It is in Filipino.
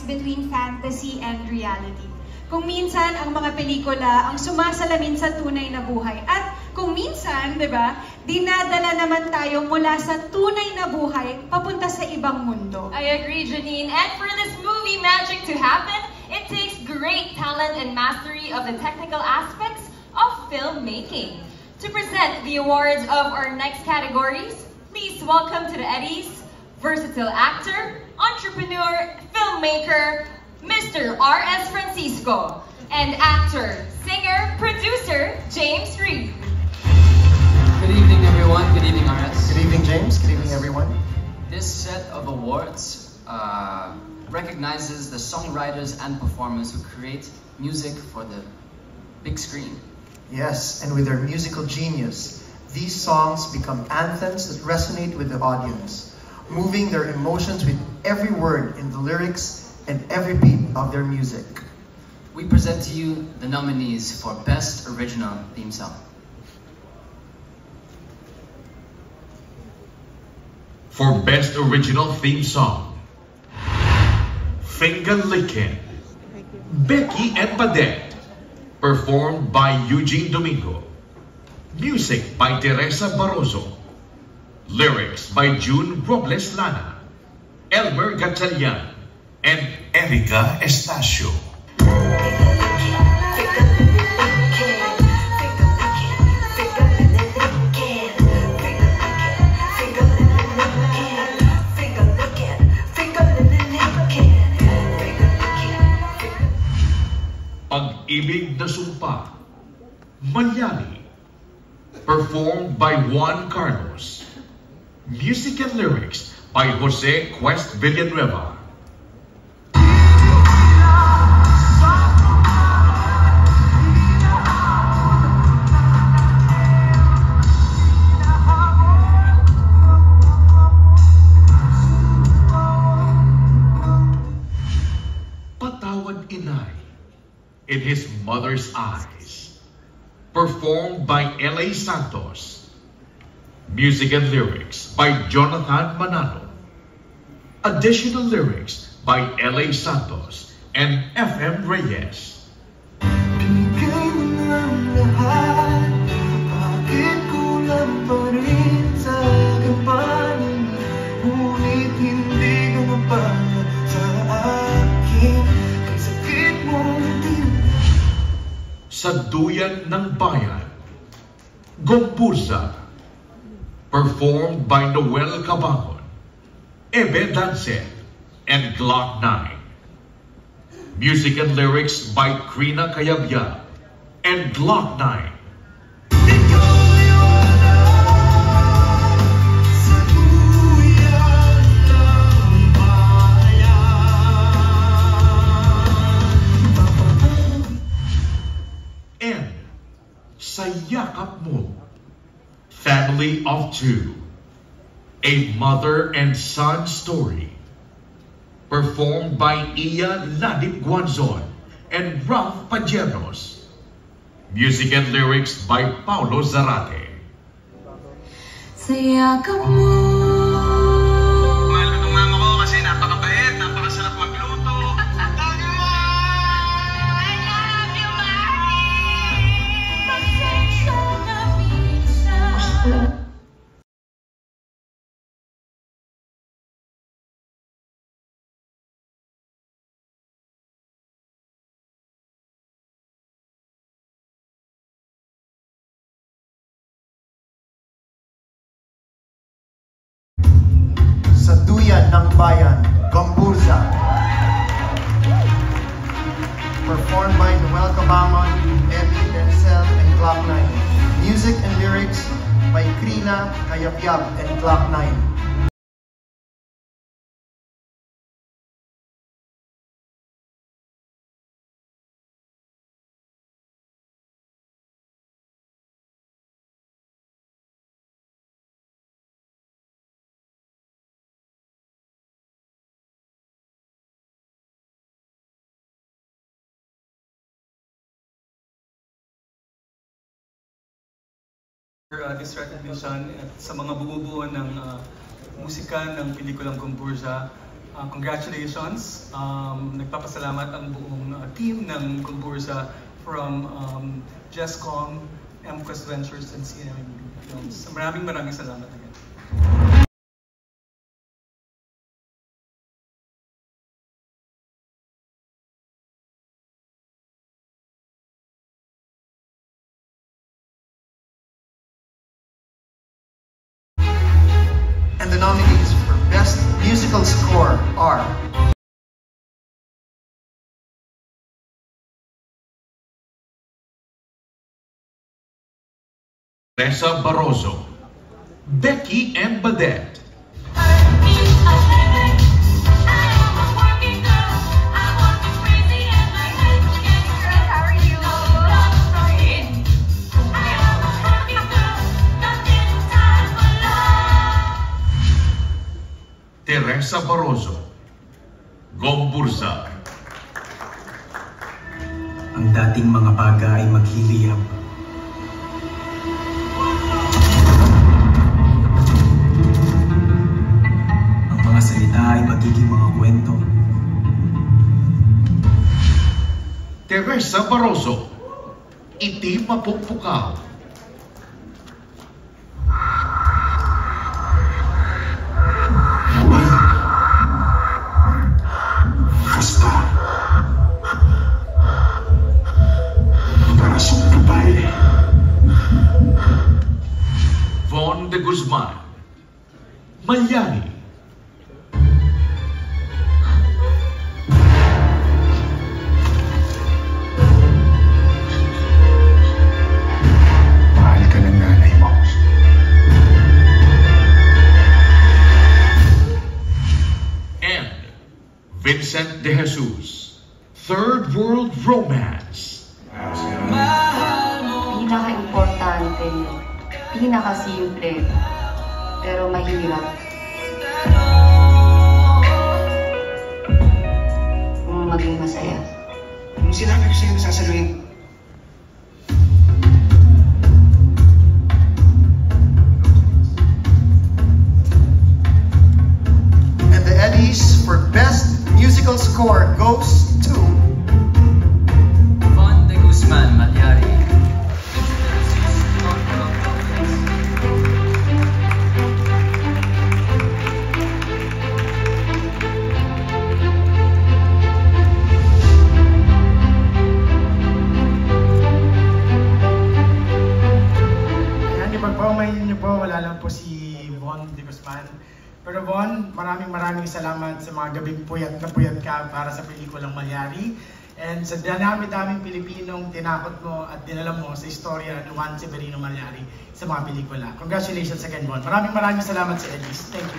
between fantasy and reality. Kung minsan, ang mga pelikula ang sumasalamin sa tunay na buhay. At kung minsan, di ba, dinadala naman tayo mula sa tunay na buhay papunta sa ibang mundo. I agree, Janine. And for this movie magic to happen, it takes great talent and mastery of the technical aspects of filmmaking. To present the awards of our next categories, please welcome to the Eddies, versatile actor, entrepreneur, filmmaker, Mr. R.S. Francisco, and actor, singer, producer, James Reed. Good evening, everyone. Good evening, R.S. Good evening, James. Good evening, everyone. This set of awards recognizes the songwriters and performers who create music for the big screen. Yes, and with their musical genius, these songs become anthems that resonate with the audience, moving their emotions with every word in the lyrics and every beat of their music. We present to you the nominees for Best Original Theme Song. For Best Original Theme Song, Finger Lickin', Becky and Badette, performed by Eugene Domingo. Music by Teresa Barroso. Lyrics by June Robles Lana, Elmer Gatchalian, and Erica Estacio. Pag-ibig na Sumpa, Malyani, performed by Juan Carlos. Music and lyrics by Jose Quest Villanueva. Patawad Inay, In His Mother's Eyes, performed by L.A. Santos. Music and lyrics by Jonathan Manalo. Additional lyrics by L.A. Santos and F.M. Reyes. Binigay mo ng lahat, bakit kulang pa rin sa gampanan? Ngunit hindi ka mabanat sa akin, ang sakit mong din. Sa Duyan ng Bayan, Gomburza, performed by Noel Cabangon, Ebe Dancet, and Glock 9. Music and lyrics by Krina Cayabyab and Glock 9. And Sa Yakap Mo, Family of Two, a mother and son story, performed by Iya Ladip Guanzon and Ralph Pajeros. Music and lyrics by Paulo Zarate. Sa yakap mo. Mahal ko itong mama ko kasi napakabait, napakasarap magluto. Dami mo! I love you, Mami! Pasensya na minsan. Sa Duyan ng Bayan, Gomburza, performed by Noel Cabangon, Ebe Dancet, and Glock 9. Music and lyrics by Krina Cayabyab and Glock 9. This recognition at sa mga bumubuo ng musika ng pelikulang Gomburza. Congratulations. Nagpapasalamat ang buong team ng Gulburza from Jescom, MQuest Ventures, and CNM Films. Maraming salamat again. And the nominees for Best Musical Score are Teresa Barroso, Becky M. Badet, Teresa Barroso, Gomburza. Ang dating mga paga ay maghiliyab. Ang mga salita ay magiging mga kwento. Teresa Barroso, Iti Mapukpukaw. Basta para sa babae. Von de Guzman, Malyani. Mahal ka ng nanay mo. And Vincent De Jesus, Third World Romance. Pinaka-importante, pinaka-simple, pero mahirap. Maging masaya. Kung sinabi ko sa'yo na sasaluhin, and the Eddies for Best Musical Score goes to Von de Guzman, Malyari. Ayan, ipagpaumayin niyo po, wala lang po si Von de Guzman. Pero Von, maraming salamat sa mga gabing puyat na puyat ka para sa pelikulang Malyari. And sa dami-daming Pilipinong tinakot mo at dinala mo sa istorya ni Juan Severino Malyari sa mga pelikula. Congratulations again, Von. Maraming salamat sa Elise. Thank you.